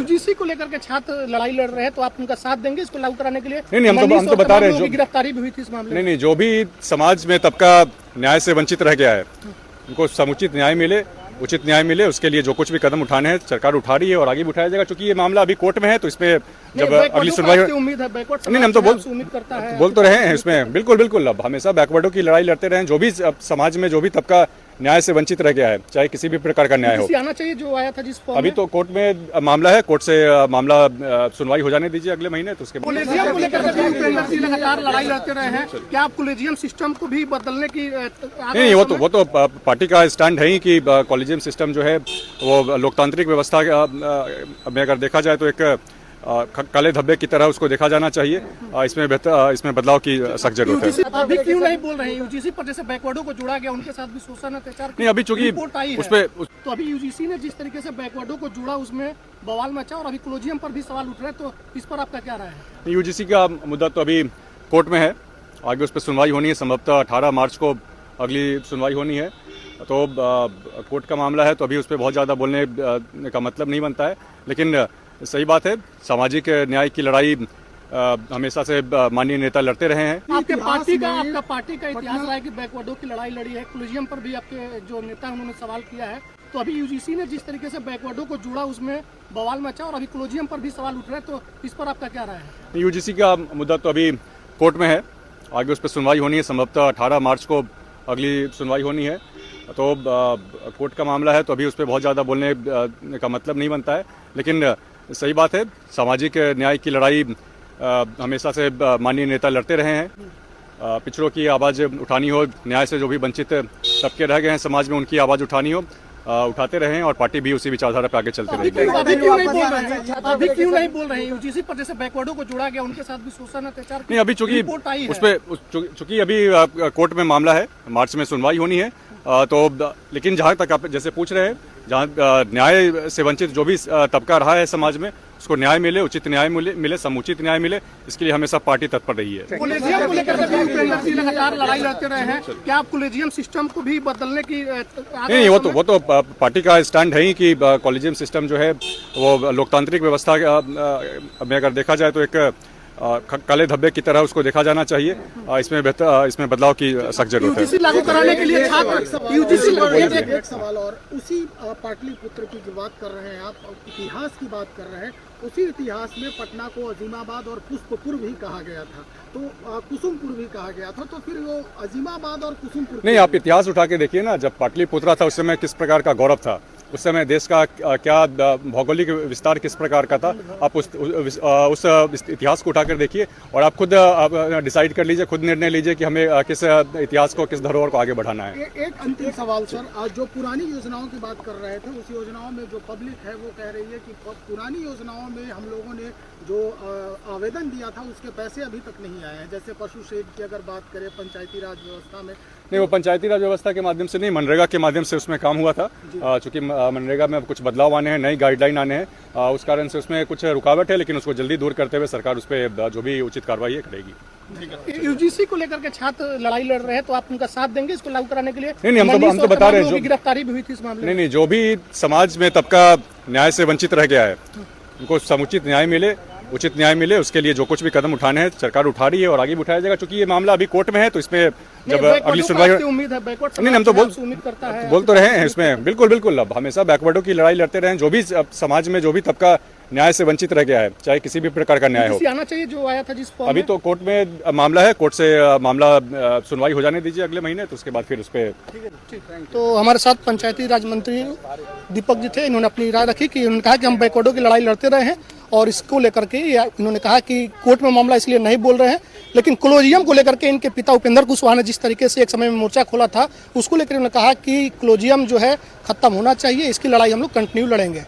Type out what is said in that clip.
UGC को लेकर के छात्र लड़ाई लड़ रहे हैं, तो आप उनका साथ देंगे इसको लागू कराने के लिए? नहीं, हम तो बता रहे हैं, गिरफ्तारी भी हुई थी इस मामले नहीं, जो भी समाज में तबका न्याय से वंचित रह गया है उनको समुचित न्याय मिले, उचित न्याय मिले, उसके लिए जो कुछ भी कदम उठाने हैं सरकार उठा रही है और आगे भी उठाया जाएगा। क्योंकि ये मामला अभी कोर्ट में है, तो इसमें जब अगली सुनवाई उम्मीद है नहीं, हम तो बोल तो रहे हैं इसमें, बिल्कुल अब हमेशा बैकवर्डों की लड़ाई लड़ते रहे। जो भी समाज में जो भी तबका न्याय से वंचित रह गया है, चाहे किसी भी प्रकार का न्याय हो, आना चाहिए जो आया था जिस अभी तो कोर्ट में मामला है, कोर्ट से मामला सुनवाई हो जाने दीजिए अगले महीने, तो उसके कॉलेजियम को लेकर लगातार लड़ाई लड़ते रहे हैं। क्या आप कॉलेजियम सिस्टम को भी बदलने की नहीं, वो तो पार्टी का स्टैंड है ही कि कॉलेजियम सिस्टम जो है वो लोकतांत्रिक व्यवस्था में अगर देखा जाए तो एक काले धब्बे की तरह उसको देखा जाना चाहिए। इसमें बदलाव की सख्त जरूरत है। अभी क्यों नहीं बोल रहे हैं यूजीसी पर? जैसे बैकवर्डों को जोड़ा गया, उनके साथ भी शोषण अत्याचार नहीं, अभी चूंकि तो अभी यूजीसी ने जिस तरीके से बैकवर्डों को जोड़ा उसमें बवाल मचा और अभी कॉलेजियम पर भी सवाल उठ रहे हैं, तो इस पर आपका क्या राय है? यूजीसी का मुद्दा तो अभी कोर्ट में है, आगे उस पर सुनवाई होनी है। संभवतः 18 मार्च को अगली सुनवाई होनी है, तो कोर्ट का मामला है, तो अभी उस पर बहुत ज़्यादा बोलने का मतलब नहीं बनता है। लेकिन सही बात है, सामाजिक न्याय की लड़ाई हमेशा से माननीय नेता लड़ते रहे हैं। आपका पार्टी का इतिहास रहा है कि बैकवर्डों की लड़ाई लड़ी है, कॉलेजियम पर भी आपके जो नेता हैं उन्होंने सवाल किया है। तो अभी यूजीसी ने जिस तरीके से बैकवर्डों को जोड़ा उसमें बवाल मचा और अभी कॉलेजियम पर भी सवाल उठ रहे हैं, तो इस पर आपका क्या राय है? यूजीसी का मुद्दा तो अभी कोर्ट में है, आगे उस पर सुनवाई होनी है। संभवतः 18 मार्च को अगली सुनवाई होनी है, तो कोर्ट का मामला है, तो अभी उस पर बहुत ज़्यादा बोलने का मतलब नहीं बनता है। लेकिन सही बात है, सामाजिक न्याय की लड़ाई हमेशा से माननीय नेता लड़ते रहे हैं। पिछड़ों की आवाज़ उठानी हो, न्याय से जो भी वंचित तबके रह गए हैं समाज में, उनकी आवाज़ उठानी हो, उठाते रहे हैं और पार्टी भी उसी विचारधारा पे आगे चलती रहेगी। अभी क्यों नहीं बोल रहे हैं यूजीसी पर? जैसे बैकवर्डों को जोड़ा गया, उनके साथ भी शोषण अत्याचार नहीं, अभी चूंकि अभी कोर्ट में मामला है, मार्च में सुनवाई होनी है, तो लेकिन जहाँ तक आप जैसे पूछ रहे हैं, जहाँ न्याय से वंचित जो भी तबका रहा है समाज में, उसको न्याय मिले, उचित न्याय मिले, समुचित न्याय मिले, इसके लिए हमेशा पार्टी तत्पर रही है। कॉलेजियम को लेकर लगातार लड़ाई लड़ते रहे हैं। क्या आप कॉलेजियम सिस्टम को भी बदलने की नहीं, वो तो पार्टी का स्टैंड है ही कि कॉलेजियम सिस्टम जो है वो लोकतांत्रिक व्यवस्था में अगर देखा जाए तो एक काले धब्बे की तरह उसको देखा जाना चाहिए। इसमें बदलाव की सख्त जरूरत है। यूजीसी लागू कराने के लिए यूजीसी एक सवाल और उसी पाटलिपुत्र की बात कर रहे हैं आप, इतिहास की बात कर रहे हैं। उसी इतिहास में पटना को अजीमाबाद और पुष्पपुर भी कहा गया था, तो कुसुमपुर भी कहा गया था, तो फिर वो अजीमाबाद और कुसुमपुर नहीं, आप इतिहास उठा के देखिए ना, जब पाटलिपुत्र था उस समय किस प्रकार का गौरव था, उस समय देश का क्या भौगोलिक विस्तार किस प्रकार का था। आप उस इतिहास को उठाकर देखिए और आप खुद डिसाइड कर लीजिए, खुद निर्णय लीजिए कि हमें किस इतिहास को, किस धरोहर को आगे बढ़ाना है। एक अंतिम सवाल सर, जो पुरानी योजनाओं की बात कर रहे थे, उस योजनाओं में जो पब्लिक है वो कह रही है कि पुरानी योजनाओं में हम लोगों ने जो आवेदन दिया था उसके पैसे अभी तक नहीं आए हैं। जैसे पशु शेड की अगर बात करें, पंचायती राज व्यवस्था में नहीं, वो पंचायती राज व्यवस्था के माध्यम से नहीं, मनरेगा के माध्यम से उसमें काम हुआ था। चूंकि मनरेगा में कुछ बदलाव आने हैं, नई गाइडलाइन आने हैं, उस कारण से उसमें कुछ रुकावट है, लेकिन उसको जल्दी दूर करते हुए सरकार उस पर जो भी उचित कार्रवाई है करेगी। यूजीसी को लेकर के छात्र लड़ाई लड़ रहे हैं, तो आप उनका साथ देंगे इसको लागू कराने के लिए? नहीं, हम तो बता रहे हैं, गिरफ्तारी भी हुई थी इस मामले नहीं, जो भी समाज में तबका न्याय से वंचित रह गया है उनको समुचित न्याय मिले, उचित न्याय मिले, उसके लिए जो कुछ भी कदम उठाने हैं सरकार उठा रही है और आगे भी उठाया जाएगा। क्योंकि ये मामला अभी कोर्ट में है, तो इसमें जब अगली सुनवाई उम्मीद है नहीं, हम तो बोल तो रहे हैं इसमें, बिल्कुल अब हमेशा बैकवर्डों की लड़ाई लड़ते रहे। जो भी समाज में जो भी तबका न्याय से वंचित रह गया है, चाहे किसी भी प्रकार का न्याय हो, आना चाहिए जो आया था जिस अभी तो कोर्ट में मामला है, कोर्ट से मामला सुनवाई हो जाने दीजिए अगले महीने, तो उसके बाद फिर उस पर। तो हमारे साथ पंचायती राज मंत्री दीपक जी थे, इन्होंने अपनी राय रखी कि उन्होंने कहा कि हम बैकवर्डों की लड़ाई लड़ते रहे हैं और इसको लेकर के इन्होंने कहा कि कोर्ट में मामला इसलिए नहीं बोल रहे हैं, लेकिन कॉलेजियम को लेकर के इनके पिता उपेंद्र कुशवाहा ने जिस तरीके से एक समय में मोर्चा खोला था, उसको लेकर उन्होंने कहा कि कॉलेजियम जो है खत्म होना चाहिए, इसकी लड़ाई हम लोग कंटिन्यू लड़ेंगे।